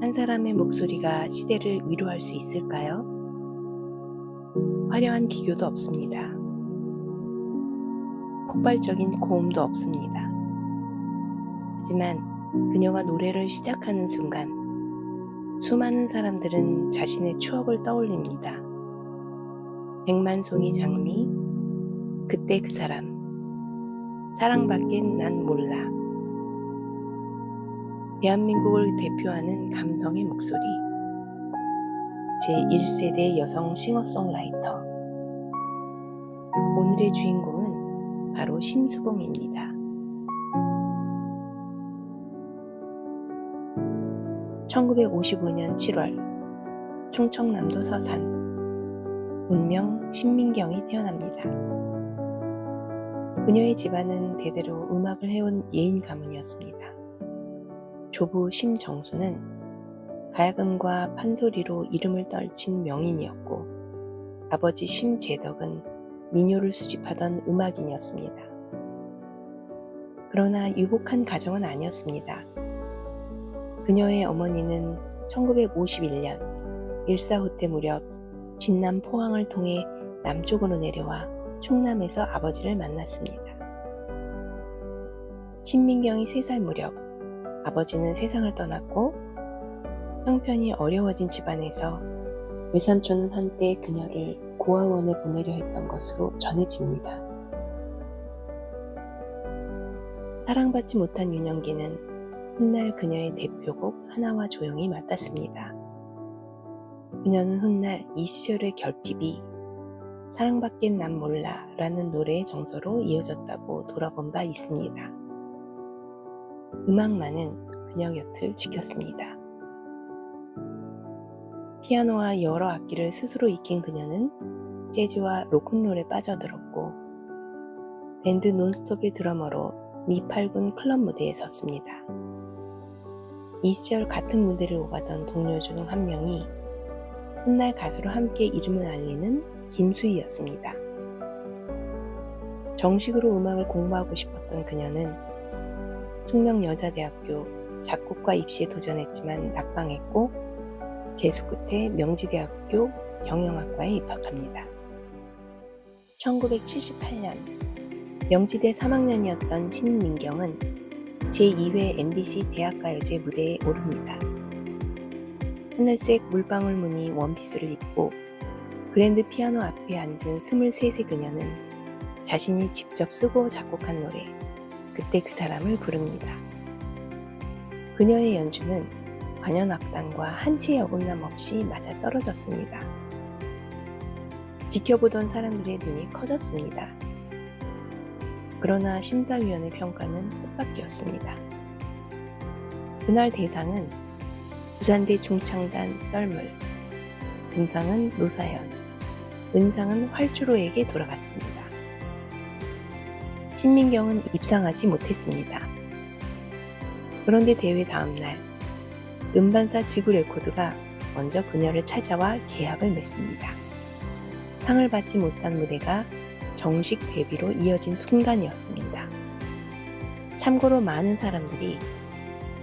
한 사람의 목소리가 시대를 위로할 수 있을까요? 화려한 기교도 없습니다. 폭발적인 고음도 없습니다. 하지만 그녀가 노래를 시작하는 순간 수많은 사람들은 자신의 추억을 떠올립니다. 백만송이 장미, 그때 그 사람, 사랑밖엔 난 몰라. 대한민국을 대표하는 감성의 목소리, 제1세대 여성 싱어송라이터. 오늘의 주인공은 바로 심수봉입니다. 1955년 7월 충청남도 서산, 본명 신민경이 태어납니다. 그녀의 집안은 대대로 음악을 해온 예인 가문이었습니다. 조부 심정수는 가야금과 판소리로 이름을 떨친 명인이었고, 아버지 심재덕은 민요를 수집하던 음악인이었습니다. 그러나 유복한 가정은 아니었습니다. 그녀의 어머니는 1951년 일사후 때 무렵 진남 포항을 통해 남쪽으로 내려와 충남에서 아버지를 만났습니다. 신민경이 3살 무렵 아버지는 세상을 떠났고, 형편이 어려워진 집안에서 외삼촌은 한때 그녀를 고아원에 보내려 했던 것으로 전해집니다. 사랑받지 못한 윤영기는 훗날 그녀의 대표곡 하나와 조용히 맡았습니다. 그녀는 훗날 이 시절의 결핍이 사랑밖엔 난 몰라 라는 노래의 정서로 이어졌다고 돌아본 바 있습니다. 음악만은 그녀 곁을 지켰습니다. 피아노와 여러 악기를 스스로 익힌 그녀는 재즈와 로큰롤에 빠져들었고, 밴드 논스톱의 드러머로 미 8군 클럽 무대에 섰습니다. 이 시절 같은 무대를 오가던 동료 중 한 명이 훗날 가수로 함께 이름을 알리는 김수희였습니다. 정식으로 음악을 공부하고 싶었던 그녀는 숙명여자대학교 작곡과 입시에 도전했지만 낙방했고, 재수 끝에 명지대학교 경영학과에 입학합니다. 1978년 명지대 3학년이었던 신민경은 제2회 MBC 대학가요제 무대에 오릅니다. 하늘색 물방울 무늬 원피스를 입고 그랜드 피아노 앞에 앉은 23세 그녀는 자신이 직접 쓰고 작곡한 노래 그때 그 사람을 부릅니다. 그녀의 연주는 관현악단과 한치의 어긋남 없이 맞아떨어졌습니다. 지켜보던 사람들의 눈이 커졌습니다. 그러나 심사위원의 평가는 뜻밖이었습니다. 그날 대상은 부산대 중창단 썰물, 금상은 노사연, 은상은 활주로에게 돌아갔습니다. 신민경은 입상하지 못했습니다. 그런데 대회 다음날 음반사 지구레코드가 먼저 그녀를 찾아와 계약을 맺습니다. 상을 받지 못한 무대가 정식 데뷔로 이어진 순간이었습니다. 참고로 많은 사람들이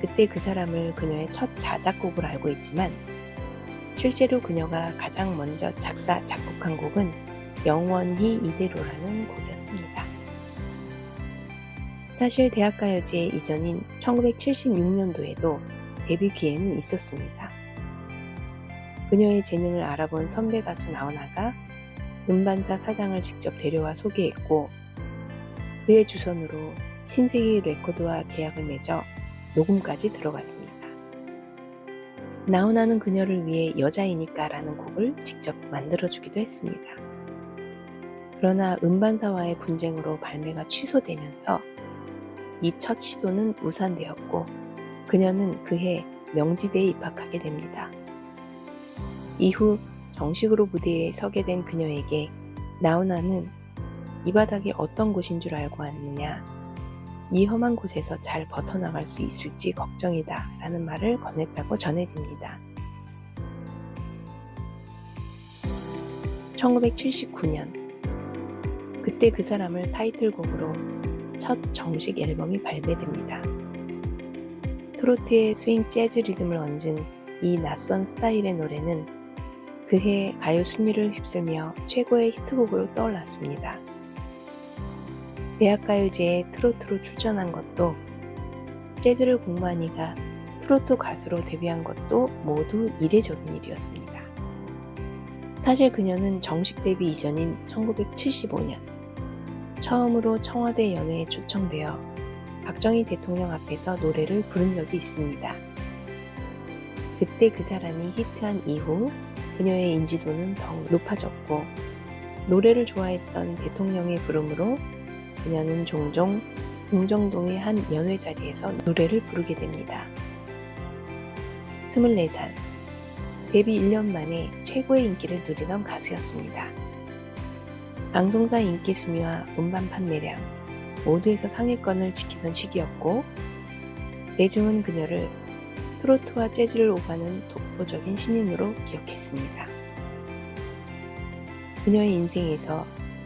그때 그 사람을 그녀의 첫 자작곡으로 알고 있지만, 실제로 그녀가 가장 먼저 작사, 작곡한 곡은 영원히 이대로라는 곡이었습니다. 사실 대학가요제 이전인 1976년도에도 데뷔 기회는 있었습니다. 그녀의 재능을 알아본 선배 가수 나훈아가 음반사 사장을 직접 데려와 소개했고, 그의 주선으로 신세계 레코드와 계약을 맺어 녹음까지 들어갔습니다. 나훈아는 그녀를 위해 여자이니까 라는 곡을 직접 만들어주기도 했습니다. 그러나 음반사와의 분쟁으로 발매가 취소되면서 이 첫 시도는 무산되었고, 그녀는 그해 명지대에 입학하게 됩니다. 이후 정식으로 무대에 서게 된 그녀에게 나훈아는 이 바닥이 어떤 곳인 줄 알고 왔느냐, 이 험한 곳에서 잘 벗어나갈 수 있을지 걱정이다 라는 말을 건넸다고 전해집니다. 1979년 그때 그 사람을 타이틀곡으로 첫 정식 앨범이 발매됩니다. 트로트의 스윙 재즈 리듬을 얹은 이 낯선 스타일의 노래는 그해 가요 순위를 휩쓸며 최고의 히트곡으로 떠올랐습니다. 대학가요제에 트로트로 출전한 것도, 재즈를 공부한 이가 트로트 가수로 데뷔한 것도 모두 이례적인 일이었습니다. 사실 그녀는 정식 데뷔 이전인 1975년 처음으로 청와대 연회에 초청되어 박정희 대통령 앞에서 노래를 부른 적이 있습니다. 그때 그 사람이 히트한 이후 그녀의 인지도는 더욱 높아졌고, 노래를 좋아했던 대통령의 부름으로 그녀는 종종 공정동의 한 연회 자리에서 노래를 부르게 됩니다. 24살, 데뷔 1년 만에 최고의 인기를 누리던 가수였습니다. 방송사 인기 순위와 음반 판매량 모두에서 상위권을 지키던 시기였고, 대중은 그녀를 트로트와 재즈를 오가는 독보적인 신인으로 기억했습니다. 그녀의 인생에서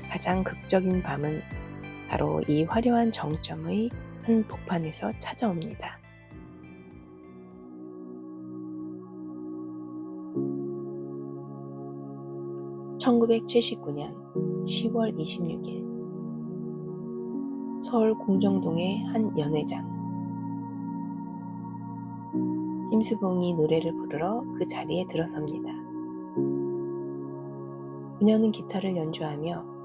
가장 극적인 밤은 바로 이 화려한 정점의 한 복판에서 찾아옵니다. (1979년 10월 26일) 서울 공정동의 한 연회장. 심수봉이 노래를 부르러 그 자리에 들어섭니다. 그녀는 기타를 연주하며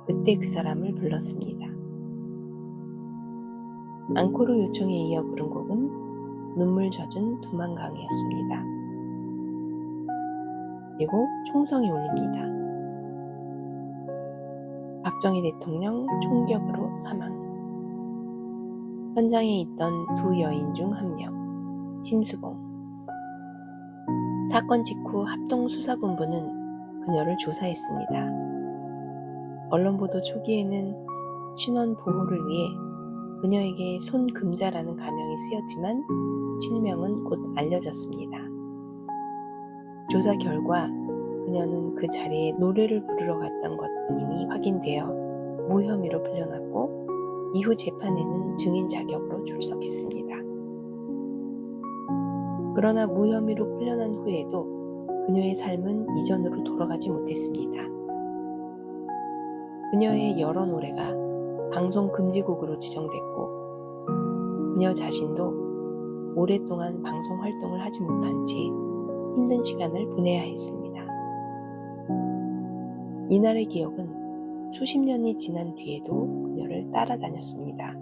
그때 그 사람을 불렀습니다. 앙코르 요청에 이어 부른 곡은 눈물 젖은 두만강이었습니다. 그리고 총성이 울립니다. 박정희 대통령 총격으로 사망. 현장에 있던 두 여인 중 한 명, 심수봉. 사건 직후 합동수사본부는 그녀를 조사했습니다. 언론 보도 초기에는 신원 보호를 위해 그녀에게 손금자라는 가명이 쓰였지만 실명은 곧 알려졌습니다. 조사 결과 그녀는 그 자리에 노래를 부르러 갔던 것임이 확인되어 무혐의로 풀려났고, 이후 재판에는 증인 자격으로 출석했습니다. 그러나 무혐의로 풀려난 후에도 그녀의 삶은 이전으로 돌아가지 못했습니다. 그녀의 여러 노래가 방송 금지곡으로 지정됐고, 그녀 자신도 오랫동안 방송 활동을 하지 못한 채 힘든 시간을 보내야 했습니다. 이날의 기억은 수십 년이 지난 뒤에도 그녀를 따라다녔습니다.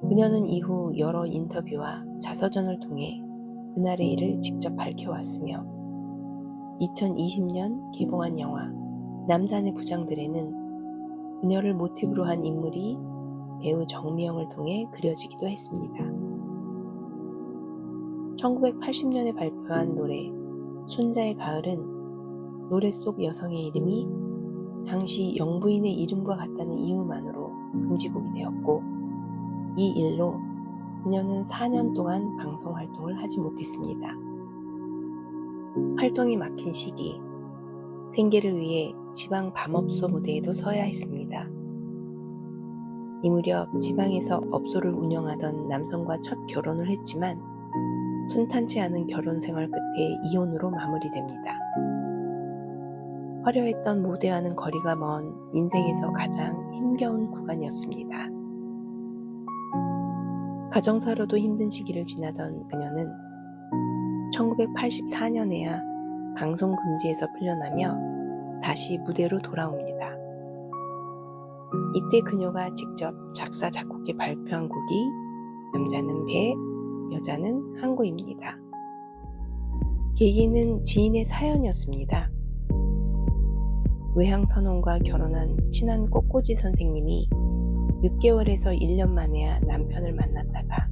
그녀는 이후 여러 인터뷰와 자서전을 통해 그날의 일을 직접 밝혀왔으며, 2020년 개봉한 영화 남산의 부장들에는 그녀를 모티브로 한 인물이 배우 정미영을 통해 그려지기도 했습니다. 1980년에 발표한 노래 순자의 가을은 노래 속 여성의 이름이 당시 영부인의 이름과 같다는 이유만으로 금지곡이 되었고, 이 일로 그녀는 4년 동안 방송 활동을 하지 못했습니다. 활동이 막힌 시기, 생계를 위해 지방 밤업소 무대에도 서야 했습니다. 이 무렵 지방에서 업소를 운영하던 남성과 첫 결혼을 했지만 순탄치 않은 결혼 생활 끝에 이혼으로 마무리됩니다. 화려했던 무대와는 거리가 먼 인생에서 가장 힘겨운 구간이었습니다. 가정사로도 힘든 시기를 지나던 그녀는 1984년에야 방송 금지에서 풀려나며 다시 무대로 돌아옵니다. 이때 그녀가 직접 작사 작곡해 발표한 곡이 남자는 배, 여자는 항구입니다. 계기는 지인의 사연이었습니다. 외항선원과 결혼한 친한 꽃꽂이 선생님이 6개월에서 1년 만에야 남편을 만났다가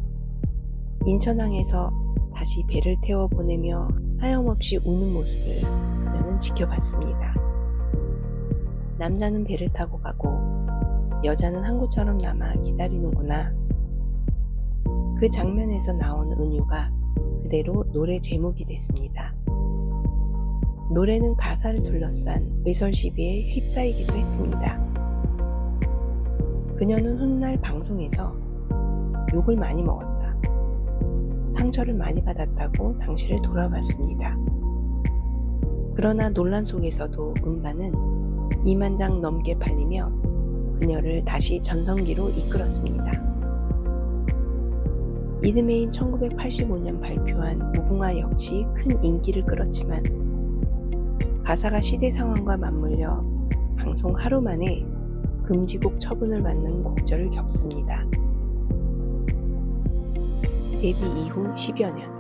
인천항에서 다시 배를 태워 보내며 하염없이 우는 모습을 그녀는 지켜봤습니다. 남자는 배를 타고 가고 여자는 항구처럼 남아 기다리는구나. 그 장면에서 나온 은유가 그대로 노래 제목이 됐습니다. 노래는 가사를 둘러싼 외설 시비에 휩싸이기도 했습니다. 그녀는 훗날 방송에서 욕을 많이 먹었다. 상처를 많이 받았다고 당시를 돌아봤습니다. 그러나 논란 속에서도 음반은 2만 장 넘게 팔리며 그녀를 다시 전성기로 이끌었습니다. 이듬해인 1985년 발표한 무궁화 역시 큰 인기를 끌었지만 가사가 시대 상황과 맞물려 방송 하루 만에 금지곡 처분을 받는 곡절을 겪습니다. 데뷔 이후 10여 년.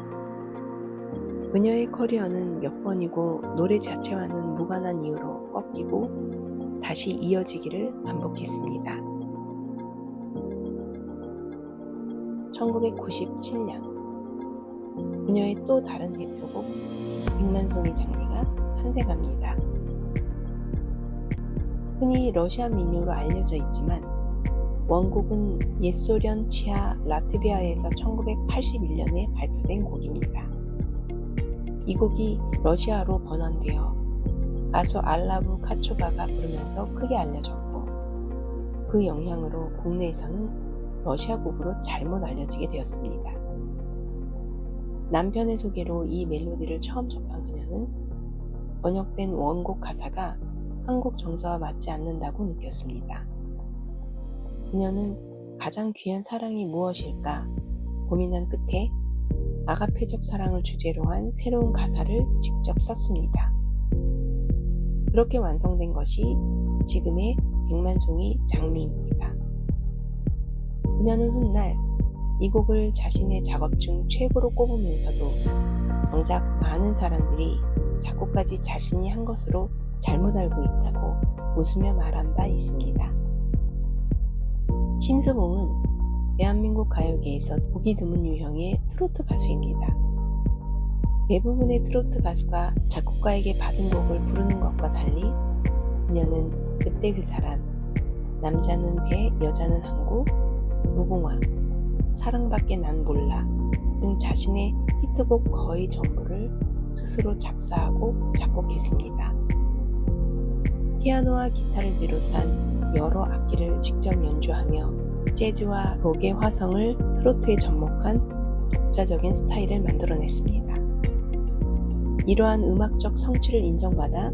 그녀의 커리어는 몇 번이고 노래 자체와는 무관한 이유로 꺾이고 다시 이어지기를 반복했습니다. 1997년 그녀의 또 다른 대표곡 백만송이 장미가 탄생합니다. 흔히 러시아 민요로 알려져 있지만 원곡은 옛소련 치하 라트비아에서 1981년에 발표된 곡입니다. 이 곡이 러시아로 번안되어 가수 알라브 카초바가 부르면서 크게 알려졌고 그 영향으로 국내에서는 러시아 곡으로 잘못 알려지게 되었습니다. 남편의 소개로 이 멜로디를 처음 접한 그녀는 번역된 원곡 가사가 한국 정서와 맞지 않는다고 느꼈습니다. 그녀는 가장 귀한 사랑이 무엇일까 고민한 끝에 아가페적 사랑을 주제로 한 새로운 가사를 직접 썼습니다. 그렇게 완성된 것이 지금의 백만송이 장미입니다. 그녀는 훗날 이 곡을 자신의 작업 중 최고로 꼽으면서도 정작 많은 사람들이 작곡까지 자신이 한 것으로 잘못 알고 있다고 웃으며 말한 바 있습니다. 심수봉은 대한민국 가요계에서 보기 드문 유형의 트로트 가수입니다. 대부분의 트로트 가수가 작곡가에게 받은 곡을 부르는 것과 달리 그녀는 그때 그 사람, 남자는 배, 여자는 항구, 무궁화, 사랑밖에 난 몰라 등 자신의 히트곡 거의 전부를 스스로 작사하고 작곡했습니다. 피아노와 기타를 비롯한 여러 악기를 직접 연주하며 재즈와 록의 화성을 트로트에 접목한 독자적인 스타일을 만들어냈습니다. 이러한 음악적 성취를 인정받아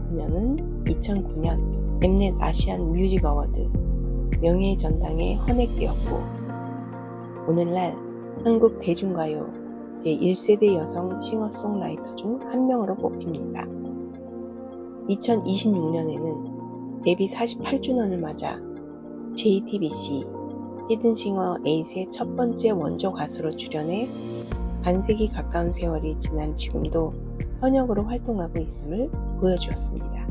그녀는 2009년 엠넷 아시안 뮤직 어워드 명예의 전당에 헌액되었고 오늘날 한국 대중가요 제1세대 여성 싱어송라이터 중 한 명으로 꼽힙니다. 2026년에는 데뷔 48주년을 맞아 JTBC 히든싱어 8의 첫 번째 원조 가수로 출연해 반세기 가까운 세월이 지난 지금도 현역으로 활동하고 있음을 보여주었습니다.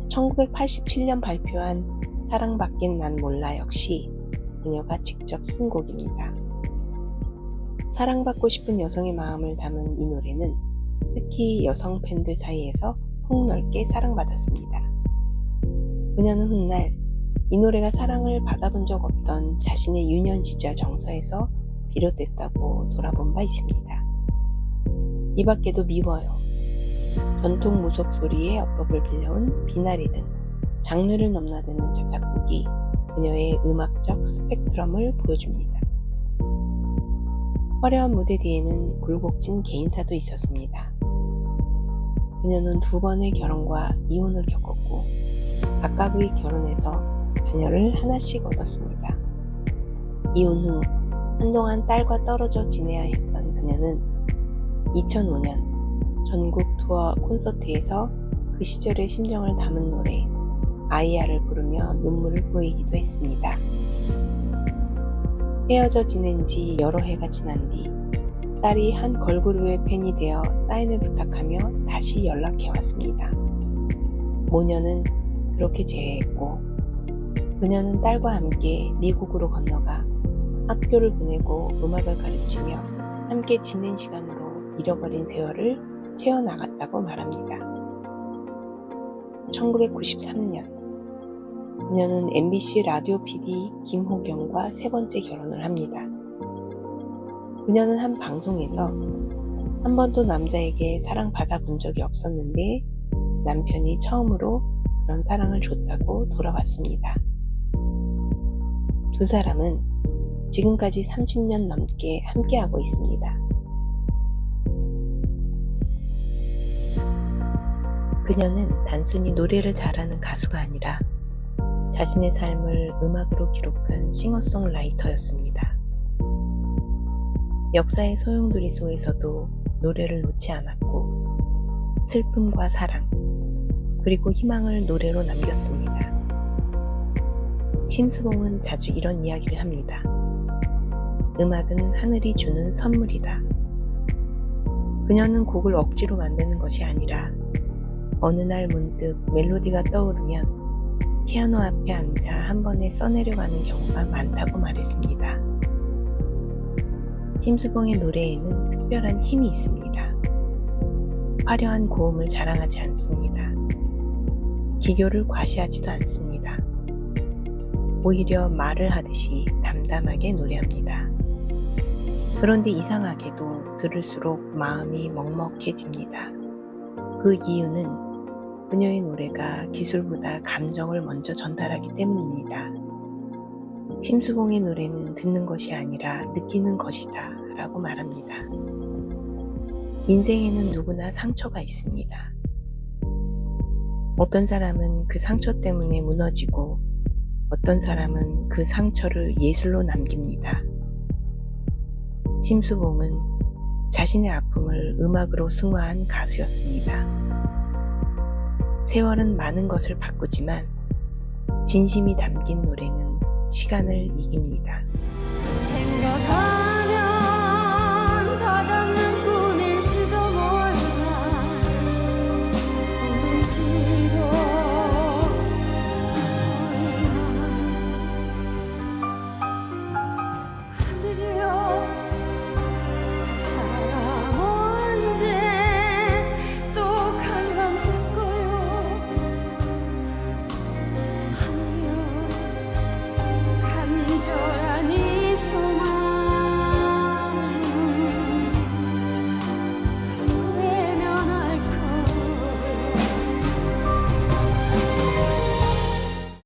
1987년 발표한 사랑밖엔 난 몰라 역시 그녀가 직접 쓴 곡입니다. 사랑받고 싶은 여성의 마음을 담은 이 노래는 특히 여성 팬들 사이에서 폭넓게 사랑받았습니다. 그녀는 훗날 이 노래가 사랑을 받아본 적 없던 자신의 유년 시절 정서에서 비롯됐다고 돌아본 바 있습니다. 이 밖에도 미워요, 전통 무속 소리의 어법을 빌려온 비나리 등 장르를 넘나드는 작곡이 그녀의 음악적 스펙트럼을 보여줍니다. 화려한 무대 뒤에는 굴곡진 개인사도 있었습니다. 그녀는 2번의 결혼과 이혼을 겪었고 각각의 결혼에서 자녀를 하나씩 얻었습니다. 이혼 후 한동안 딸과 떨어져 지내야 했던 그녀는 2005년 전국 투어 콘서트에서 그 시절의 심정을 담은 노래 아이야를 부르며 눈물을 보이기도 했습니다. 헤어져 지낸 지 여러 해가 지난 뒤 딸이 한 걸그룹의 팬이 되어 사인을 부탁하며 다시 연락해왔습니다. 모녀는 그렇게 재회했고 그녀는 딸과 함께 미국으로 건너가 학교를 보내고 음악을 가르치며 함께 지낸 시간으로 잃어버린 세월을 채워나갔다고 말합니다. 1993년 그녀는 MBC 라디오 PD 김호경과 세 번째 결혼을 합니다. 그녀는 한 방송에서 한 번도 남자에게 사랑받아 본 적이 없었는데 남편이 처음으로 그런 사랑을 줬다고 돌아왔습니다. 두 사람은 지금까지 30년 넘게 함께하고 있습니다. 그녀는 단순히 노래를 잘하는 가수가 아니라 자신의 삶을 음악으로 기록한 싱어송라이터였습니다. 역사의 소용돌이 속에서도 노래를 놓지 않았고 슬픔과 사랑, 그리고 희망을 노래로 남겼습니다. 심수봉은 자주 이런 이야기를 합니다. 음악은 하늘이 주는 선물이다. 그녀는 곡을 억지로 만드는 것이 아니라 어느 날 문득 멜로디가 떠오르면 피아노 앞에 앉아 한 번에 써내려가는 경우가 많다고 말했습니다. 심수봉의 노래에는 특별한 힘이 있습니다. 화려한 고음을 자랑하지 않습니다. 기교를 과시하지도 않습니다. 오히려 말을 하듯이 담담하게 노래합니다. 그런데 이상하게도 들을수록 마음이 먹먹해집니다. 그 이유는 그녀의 노래가 기술보다 감정을 먼저 전달하기 때문입니다. 심수봉의 노래는 듣는 것이 아니라 느끼는 것이다 라고 말합니다. 인생에는 누구나 상처가 있습니다. 어떤 사람은 그 상처 때문에 무너지고 어떤 사람은 그 상처를 예술로 남깁니다. 심수봉은 자신의 아픔을 음악으로 승화한 가수였습니다. 세월은 많은 것을 바꾸지만 진심이 담긴 노래는 시간을 이깁니다.